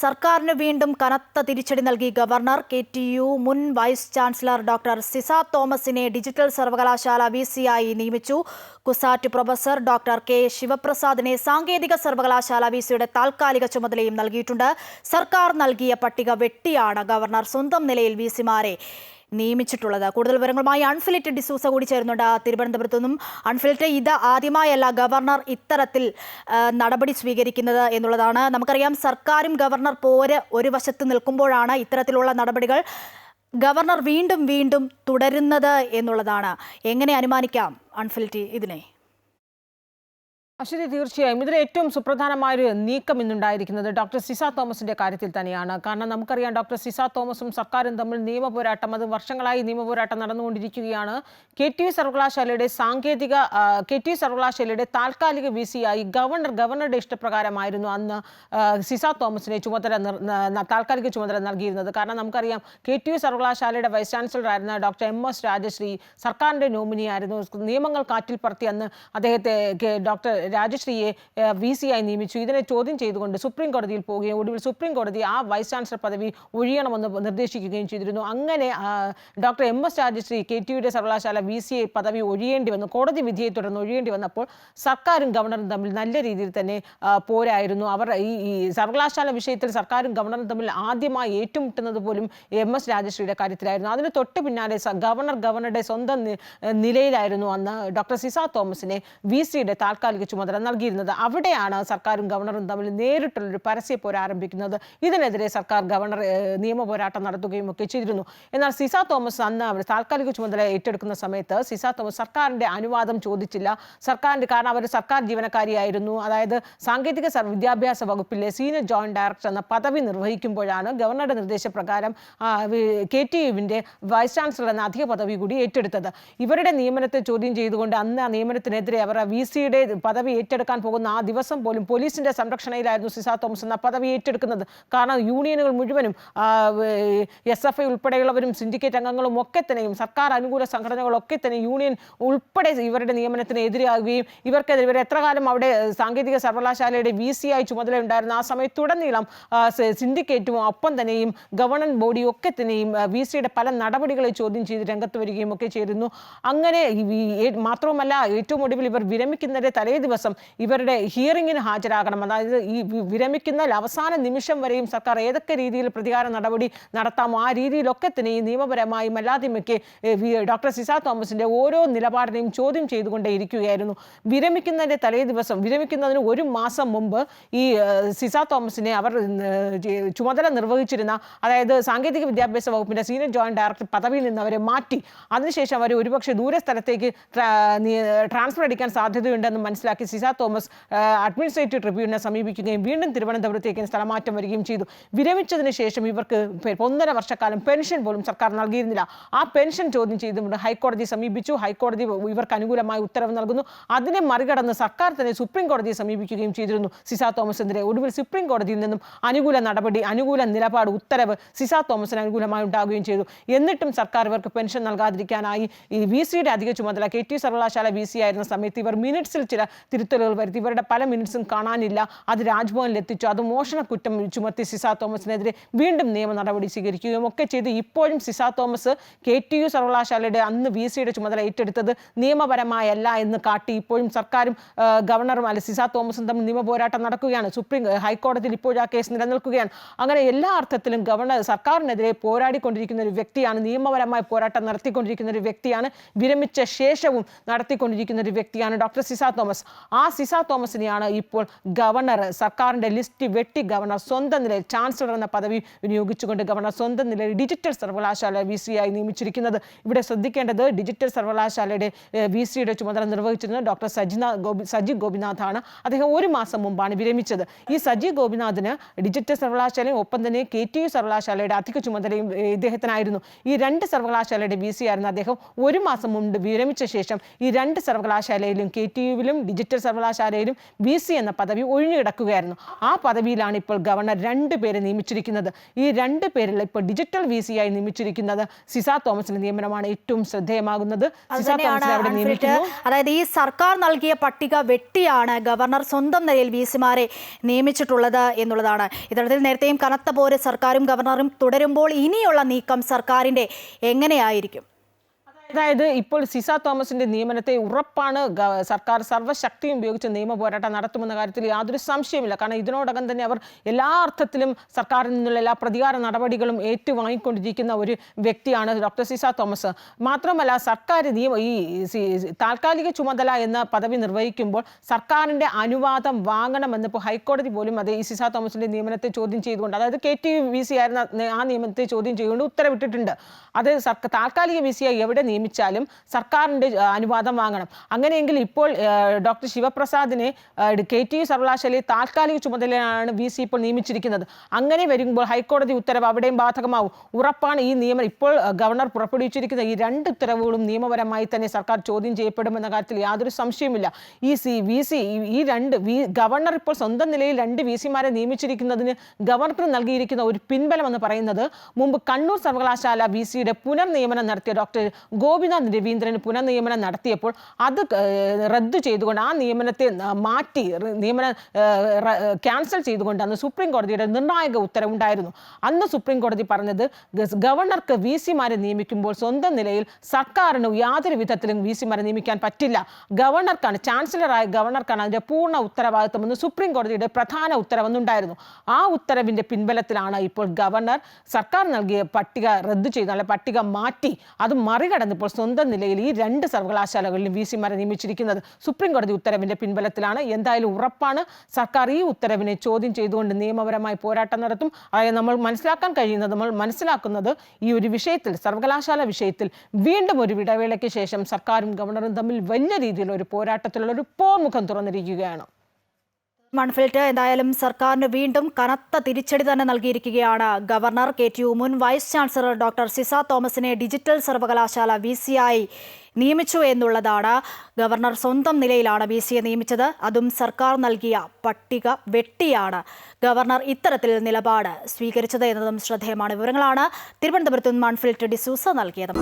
സർക്കാരിന് വീണ്ടും കനത്ത തിരിച്ചടി നൽകി ഗവർണർ. KTU മുൻ വൈസ് ചാൻസലർ ഡോക്ടർ സിസ തോമസിനെ ഡിജിറ്റൽ സർവകലാശാല VC-ആയി നിയമിച്ചു. കുസാറ്റ് പ്രൊഫസർ ഡോക്ടർ K ശിവപ്രസാദിനെ സാങ്കേതിക സർവകലാശാല VC-യുടെ താൽക്കാലിക ചുമതലയും നൽകിയിട്ടുണ്ട്. സർക്കാർ നൽകിയ പട്ടിക വെട്ടിയാണ് ഗവർണർ സ്വന്തം നിലയിൽ VC-മാരെ നിയമിച്ചിട്ടുള്ളത്. കൂടുതൽ വിവരങ്ങളുമായി അൺഫിലിറ്റ് ഡിസൂസ കൂടി ചേരുന്നുണ്ട് തിരുവനന്തപുരത്തു നിന്നും. അൺഫിലിറ്റ്, ഇത് ആദ്യമായല്ല ഗവർണർ ഇത്തരത്തിൽ നടപടി സ്വീകരിക്കുന്നത് എന്നുള്ളതാണ്. നമുക്കറിയാം, സർക്കാരും ഗവർണർ പോര് ഒരു വശത്ത് നിൽക്കുമ്പോഴാണ് ഇത്തരത്തിലുള്ള നടപടികൾ ഗവർണർ വീണ്ടും വീണ്ടും തുടരുന്നത് എന്നുള്ളതാണ്. എങ്ങനെ അനുമാനിക്കാം അൺഫിലിറ്റ് ഇതിനെ? അശ്വതി, തീർച്ചയായും ഇതിൽ ഏറ്റവും സുപ്രധാനമായൊരു നീക്കം ഇന്നുണ്ടായിരിക്കുന്നത് ഡോക്ടർ സിസ തോമസിന്റെ കാര്യത്തിൽ തന്നെയാണ്. കാരണം നമുക്കറിയാം, ഡോക്ടർ സിസ തോമസും സർക്കാരും തമ്മിൽ നിയമപോരാട്ടം, അത് വർഷങ്ങളായി നിയമപോരാട്ടം നടന്നുകൊണ്ടിരിക്കുകയാണ്. KTU സർവകലാശാലയുടെ താൽക്കാലിക VC-ആയി ഗവർണറുടെ ഇഷ്ടപ്രകാരമായിരുന്നു അന്ന് സിസ തോമസിനെ താൽക്കാലിക ചുമതല നൽകിയിരുന്നത്. കാരണം നമുക്കറിയാം, KTU സർവകലാശാലയുടെ വൈസ് ചാൻസലർ ആയിരുന്ന ഡോക്ടർ MS രാജശ്രീ സർക്കാരിന്റെ നോമിനിയായിരുന്നു. നിയമങ്ങൾ കാറ്റിൽ പറത്തി അന്ന് അദ്ദേഹത്തെ ഡോക്ടർ രാജശ്രീയെ VC-ആയി നിയമിച്ചു. ഇതിനെ ചോദ്യം ചെയ്തുകൊണ്ട് സുപ്രീം കോടതിയിൽ പോവുകയും ഒടുവിൽ സുപ്രീം കോടതി ആ വൈസ് ചാൻസലർ പദവി ഒഴിയണമെന്ന് നിർദ്ദേശിക്കുകയും ചെയ്തിരുന്നു. അങ്ങനെ ഡോക്ടർ MS രാജശ്രീ KTUയുടെ സർവകലാശാല VC പദവി ഒഴിയേണ്ടി വന്നു. കോടതി വിധിയെ തുടർന്ന് ഒഴിയേണ്ടി വന്നപ്പോൾ സർക്കാരും ഗവർണറും തമ്മിൽ നല്ല രീതിയിൽ തന്നെ പോരായിരുന്നു. അവർ ഈ സർവകലാശാല വിഷയത്തിൽ സർക്കാരും ഗവർണറും തമ്മിൽ ആദ്യമായി ഏറ്റുമുട്ടുന്നത് പോലും MS രാജശ്രീയുടെ കാര്യത്തിലായിരുന്നു. അതിന് തൊട്ട് പിന്നാലെ ഗവർണറുടെ സ്വന്തം നിലയിലായിരുന്നു അന്ന് ഡോക്ടർ സിസ തോമസിനെ VC-യുടെ താൽക്കാലിക ചുമതല നൽകിയിരുന്നത്. അവിടെയാണ് സർക്കാരും ഗവർണറും തമ്മിൽ നേരിട്ടുള്ളൊരു പരസ്യ പോര് ആരംഭിക്കുന്നത്. ഇതിനെതിരെ സർക്കാർ ഗവർണർ നിയമ പോരാട്ടം നടത്തുകയും ഒക്കെ ചെയ്തിരുന്നു. എന്നാൽ സിസ തോമസ് അന്ന് അവർ താൽക്കാലിക ചുമതല ഏറ്റെടുക്കുന്ന സമയത്ത് സിസ തോമസ് സർക്കാരിന്റെ അനുവാദം ചോദിച്ചില്ല. കാരണം അവർ സർക്കാർ ജീവനക്കാരിയായിരുന്നു. അതായത് സാങ്കേതിക വിദ്യാഭ്യാസ വകുപ്പിലെ സീനിയർ ജോയിന്റ് ഡയറക്ടർ എന്ന പദവി നിർവഹിക്കുമ്പോഴാണ് ഗവർണറുടെ നിർദ്ദേശപ്രകാരം KTUവിന്റെ വൈസ് ചാൻസലർ എന്ന അധിക പദവി കൂടി ഏറ്റെടുത്തത്. ഇവരുടെ നിയമനത്തെ ചോദ്യം ചെയ്തുകൊണ്ട് അന്ന് ആ നിയമനത്തിനെതിരെ അവർ VC-യുടെ പദവി ഏറ്റെടുക്കാൻ പോകുന്ന ആ ദിവസം പോലും പോലീസിന്റെ സംരക്ഷണയിലായിരുന്നു സിസ തോമസ് എന്ന പദവി ഏറ്റെടുക്കുന്നത്. കാരണം യൂണിയനുകൾ മുഴുവനും SFI ഉൾപ്പെടെയുള്ളവരും സിൻഡിക്കേറ്റ് അംഗങ്ങളും ഒക്കെ തന്നെയും സർക്കാർ അനുകൂല സംഘടനകളൊക്കെ തന്നെ യൂണിയൻ ഉൾപ്പെടെ ഇവരുടെ നിയമനത്തിന് എതിരാകുകയും ഇവർ എത്ര കാലം അവിടെ സാങ്കേതിക സർവകലാശാലയുടെ VC-ആയി ചുമതലയുണ്ടായിരുന്ന ആ സമയത്തുടനീളം സിൻഡിക്കേറ്റും ഒപ്പം തന്നെയും ഗവർണൻസ് ബോഡിയും ഒക്കെ തന്നെയും VC-യുടെ പല നടപടികളെ ചോദ്യം ചെയ്ത് രംഗത്ത് വരികയും ഒക്കെ ചെയ്തിരുന്നു. അങ്ങനെ മാത്രവുമല്ല, ഏറ്റവും ഒടുവിൽ ഇവർ വിരമിക്കുന്നതിന്റെ തലേ ദിവസം ഇവരുടെ ഹിയറിംഗിന് ഹാജരാകണം. അതായത് ഈ വിരമിക്കുന്ന അവസാന നിമിഷം വരെയും സർക്കാർ ഏതൊക്കെ രീതിയിൽ പ്രതികാര നടപടി നടത്താമോ ആ രീതിയിലൊക്കെ തന്നെ ഈ നിയമപരമായും അല്ലാതെയുമൊക്കെ ഡോക്ടർ സിസ തോമസിന്റെ ഓരോ നിലപാടിനെയും ചോദ്യം ചെയ്തുകൊണ്ടേയിരിക്കുകയായിരുന്നു. വിരമിക്കുന്നതിന്റെ തലേ ദിവസം, വിരമിക്കുന്നതിന് ഒരു മാസം മുമ്പ് ഈ സിസ തോമസിനെ അവർ ചുമതല നിർവഹിച്ചിരുന്ന, അതായത് സാങ്കേതിക വിദ്യാഭ്യാസ വകുപ്പിന്റെ സീനിയർ ജോയിന്റ് ഡയറക്ടർ പദവിയിൽ നിന്ന് അവരെ മാറ്റി അതിനുശേഷം അവർ ഒരുപക്ഷെ ദൂരെ സ്ഥലത്തേക്ക് ട്രാൻസ്ഫർ അടിക്കാൻ സാധ്യതയുണ്ടെന്ന് മനസ്സിലാക്കി സിസ തോമസ് അഡ്മിനിസ്ട്രേറ്റീവ് ട്രിബ്യൂണലിനെ സമീപിക്കുകയും വീണ്ടും തിരുവനന്തപുരത്തേക്ക് സ്ഥലമാറ്റം വരികയും ചെയ്തു. വിരമിച്ചതിന് ശേഷം ഇവർക്ക് 1.5 വർഷക്കാലം പെൻഷൻ പോലും സർക്കാർ നൽകിയിരുന്നില്ല. ആ പെൻഷൻ ചോദ്യം ചെയ്തുകൊണ്ട് ഹൈക്കോടതിയെ സമീപിച്ചു. ഹൈക്കോടതി ഇവർക്ക് അനുകൂലമായ ഉത്തരവ് നൽകുന്നു. അതിനെ മറികടന്ന് സർക്കാർ തന്നെ സുപ്രീം കോടതിയെ സമീപിക്കുകയും ചെയ്തിരുന്നു സിസ തോമസിനെതിരെ. ഒടുവിൽ സുപ്രീം കോടതിയിൽ നിന്നും അനുകൂല നിലപാട് ഉത്തരവ് സിസ തോമസിന് അനുകൂലമായി ഉണ്ടാകുകയും ചെയ്തു. എന്നിട്ടും സർക്കാർ ഇവർക്ക് പെൻഷൻ നൽകാതിരിക്കാനായി ഈ VC-യുടെ അധിക ചുമതല KTU സർവകലാശാല VC ആയിരുന്ന സമയത്ത് ഇവർ മിനിറ്റ്സിൽ ചില തിരുത്തലുകൾ വരുത്തി. ഇവരുടെ പല മിനിറ്റ്സും കാണാനില്ല. അത് രാജ്ഭവനിൽ എത്തിച്ചു. അത് മോഷണക്കുറ്റം ചുമത്തി സിസ തോമസിനെതിരെ വീണ്ടും നിയമ നടപടി സ്വീകരിക്കുകയും ഒക്കെ ചെയ്ത് ഇപ്പോഴും സിസ തോമസ് KTU സർവകലാശാലയുടെ അന്ന് VC-യുടെ ചുമതല ഏറ്റെടുത്തത് നിയമപരമായല്ല എന്ന് കാട്ടി ഇപ്പോഴും സർക്കാരും ഗവർണറും അല്ല സിസ തോമസും തമ്മിൽ നിയമ പോരാട്ടം നടക്കുകയാണ്. ഹൈക്കോടതിയിൽ ഇപ്പോഴും ആ കേസ് നിലനിൽക്കുകയാണ്. അങ്ങനെ എല്ലാ അർത്ഥത്തിലും സർക്കാരിനെതിരെ പോരാടിക്കൊണ്ടിരിക്കുന്ന ഒരു വ്യക്തിയാണ്, നിയമപരമായ പോരാട്ടം നടത്തിക്കൊണ്ടിരിക്കുന്ന ഒരു വ്യക്തിയാണ്, വിരമിച്ച ശേഷവും നടത്തിക്കൊണ്ടിരിക്കുന്ന ഒരു വ്യക്തിയാണ് ഡോക്ടർ സിസ തോമസ്. ആ സിസ തോമസിനെയാണ് ഇപ്പോൾ ഗവർണർ സർക്കാരിന്റെ ലിസ്റ്റ് വെട്ടി ഗവർണർ സ്വന്തം നിലയിൽ ചാൻസലർ എന്ന പദവി വിനിയോഗിച്ചുകൊണ്ട് ഗവർണർ സ്വന്തം നിലയിൽ ഡിജിറ്റൽ സർവകലാശാല VC-ആയി നിയമിച്ചിരിക്കുന്നത്. ഇവിടെ ശ്രദ്ധിക്കേണ്ടത്, ഡിജിറ്റൽ സർവകലാശാലയുടെ VC-യുടെ ചുമതല നിർവഹിച്ചിരുന്നത് ഡോക്ടർ സജി ഗോപിനാഥാണ്. അദ്ദേഹം ഒരു മാസം മുമ്പാണ് വിരമിച്ചത്. ഈ സജി ഗോപിനാഥിന് ഡിജിറ്റൽ സർവകലാശാലയും ഒപ്പം തന്നെ KTU സർവകലാശാലയുടെ അധിക ചുമതലയും ഇദ്ദേഹത്തിനായിരുന്നു. ഈ 2 സർവകലാശാലയുടെ VC ആയിരുന്ന അദ്ദേഹം ഒരു മാസം മുമ്പ് വിരമിച്ച ശേഷം ഈ 2 സർവകലാശാലയിലും KTUവിലും ഡിജിറ്റൽ ഡിജിറ്റൽ സർവകലാശാലയിലും VC എന്ന പദവി ഒഴിഞ്ഞുകിടക്കുകയായിരുന്നു. ആ പദവിയിലാണ് ഇപ്പോൾ ഗവർണർ 2 പേരെ നിയമിച്ചിരിക്കുന്നത്. ഈ 2 പേരിൽ ഇപ്പോൾ ഡിജിറ്റൽ VC ആയി നിയമിച്ചിരിക്കുന്നത് സിസ തോമസിന്റെ നിയമനമാണ് ഏറ്റവും ശ്രദ്ധേയമാകുന്നത്. സിസ തോമസിനെ അവിടെ നിയമിക്കുന്നു. അതായത് ഈ സർക്കാർ നൽകിയ പട്ടിക വെട്ടിയാണ് ഗവർണർ സ്വന്തം നിലയിൽ VC-മാരെ നിയമിച്ചിട്ടുള്ളത് എന്നുള്ളതാണ്. ഇത്തരത്തിൽ നേരത്തെയും കനത്ത പോര് സർക്കാരും ഗവർണറും തുടരുമ്പോൾ ഇനിയുള്ള നീക്കം സർക്കാരിന്റെ എങ്ങനെയായിരിക്കും? അതായത് ഇപ്പോൾ സിസ തോമസിന്റെ നിയമനത്തെ ഉറപ്പാണ് സർക്കാർ സർവ്വശക്തിയും ഉപയോഗിച്ച് നിയമ പോരാട്ടം നടത്തുമെന്ന കാര്യത്തിൽ യാതൊരു സംശയമില്ല. കാരണം ഇതിനോടകം തന്നെ അവർ എല്ലാ അർത്ഥത്തിലും സർക്കാരിൽ നിന്നുള്ള എല്ലാ പ്രതികാര നടപടികളും ഏറ്റുവാങ്ങിക്കൊണ്ടിരിക്കുന്ന ഒരു വ്യക്തിയാണ് ഡോക്ടർ സിസ തോമസ്. മാത്രമല്ല സർക്കാർ ഈ താൽക്കാലിക ചുമതല എന്ന പദവി നിർവഹിക്കുമ്പോൾ സർക്കാരിന്റെ അനുവാദം വാങ്ങണമെന്നിപ്പോൾ ഹൈക്കോടതി പോലും അത് ഈ സിസ തോമസിന്റെ നിയമനത്തെ ചോദ്യം ചെയ്തുകൊണ്ട്, അതായത് KTU VC ആയിരുന്ന ആ നിയമനത്തെ ചോദ്യം ചെയ്തുകൊണ്ട് ഉത്തരവിട്ടിട്ടുണ്ട്. അത് താൽക്കാലിക VC ആയി എവിടെ നിയമിച്ചാലും സർക്കാരിൻ്റെ അനുവാദം വാങ്ങണം. അങ്ങനെയെങ്കിൽ ഇപ്പോൾ ഡോക്ടർ ശിവപ്രസാദിനെ KTU സർവകലാശാലയിൽ താൽക്കാലിക ചുമതലയാണ് VC ഇപ്പോൾ നിയമിച്ചിരിക്കുന്നത്. അങ്ങനെ വരുമ്പോൾ ഹൈക്കോടതി ഉത്തരവ് അവിടെയും ബാധകമാവും. ഉറപ്പാണ് ഈ നിയമനം ഇപ്പോൾ ഗവർണർ പുറപ്പെടുവിച്ചിരിക്കുന്ന ഈ 2 ഉത്തരവുകളും നിയമപരമായി തന്നെ സർക്കാർ ചോദ്യം ചെയ്യപ്പെടുമെന്ന കാര്യത്തിൽ യാതൊരു സംശയവുമില്ല. ഈ ഗവർണർ ഇപ്പോൾ സ്വന്തം നിലയിൽ 2 VC-മാരെ നിയമിച്ചിരിക്കുന്നതിന് ഗവർണർക്ക് നൽകിയിരിക്കുന്ന ഒരു പിൻബലം എന്ന് പറയുന്നത്, മുമ്പ് കണ്ണൂർ സർവകലാശാല VC-യുടെ പുനർനിയമനം നടത്തിയ ഡോക്ടർ ഗോപിനാഥ് രവീന്ദ്രന് പുനർനിയമനം നടത്തിയപ്പോൾ അത് റദ്ദു ചെയ്തുകൊണ്ട് ആ നിയമനത്തെ മാറ്റി ക്യാൻസൽ ചെയ്തുകൊണ്ട് അന്ന് സുപ്രീം കോടതിയുടെ നിർണായക ഉത്തരവുണ്ടായിരുന്നു. അന്ന് സുപ്രീം കോടതി പറഞ്ഞത് ഗവർണർക്ക് VC-മാരെ നിയമിക്കുമ്പോൾ സ്വന്തം നിലയിൽ സർക്കാരിന് യാതൊരു വിധത്തിലും VC-മാരെ നിയമിക്കാൻ പറ്റില്ല. ഗവർണർക്കാണ്, ചാൻസലറായ ഗവർണർക്കാണ് അതിൻ്റെ പൂർണ്ണ ഉത്തരവാദിത്വമെന്ന് സുപ്രീം കോടതിയുടെ പ്രധാന ഉത്തരവെന്നുണ്ടായിരുന്നു. ആ ഉത്തരവിൻ്റെ പിൻബലത്തിലാണ് ഇപ്പോൾ ഗവർണർ സർക്കാർ നൽകിയ പട്ടിക റദ്ദു ചെയ്ത് പട്ടിക മാറ്റി അത് മറികടന്ന് ഇപ്പോൾ സ്വന്തം നിലയിൽ ഈ 2 സർവകലാശാലകളിലും VC-മാരെ നിയമിച്ചിരിക്കുന്നത്. സുപ്രീം കോടതി ഉത്തരവിന്റെ പിൻബലത്തിലാണ്. എന്തായാലും ഉറപ്പാണ് സർക്കാർ ഈ ഉത്തരവിനെ ചോദ്യം ചെയ്തുകൊണ്ട് നിയമപരമായി പോരാട്ടം നടത്തും. അതായത് നമ്മൾ മനസ്സിലാക്കുന്നത് ഈ ഒരു വിഷയത്തിൽ, സർവകലാശാല വിഷയത്തിൽ വീണ്ടും ഒരു ഇടവേളയ്ക്ക് ശേഷം സർക്കാരും ഗവർണറും തമ്മിൽ വലിയ രീതിയിലുള്ള ഒരു പോരാട്ടത്തിലുള്ള ഒരു പോർമുഖം തുറന്നിരിക്കുകയാണ്. മൺഫിൽറ്റ്, എന്തായാലും സർക്കാരിന് വീണ്ടും കനത്ത തിരിച്ചടി തന്നെ നൽകിയിരിക്കുകയാണ് ഗവർണർ. KTU മുൻ വൈസ് ചാൻസലർ ഡോക്ടർ സിസ തോമസിനെ ഡിജിറ്റൽ സർവകലാശാല VC-ആയി നിയമിച്ചു എന്നുള്ളതാണ്. ഗവർണർ സ്വന്തം നിലയിലാണ് VC-യെ നിയമിച്ചത്. അതും സർക്കാർ നൽകിയ പട്ടിക വെട്ടിയാണ് ഗവർണർ ഇത്തരത്തിൽ നിലപാട് സ്വീകരിച്ചത് എന്നതും ശ്രദ്ധേയമാണ്. വിവരങ്ങളാണ് തിരുവനന്തപുരത്ത് നിന്ന് മൺഫിൽറ്റ് ഡിസൂസ നൽകിയത്.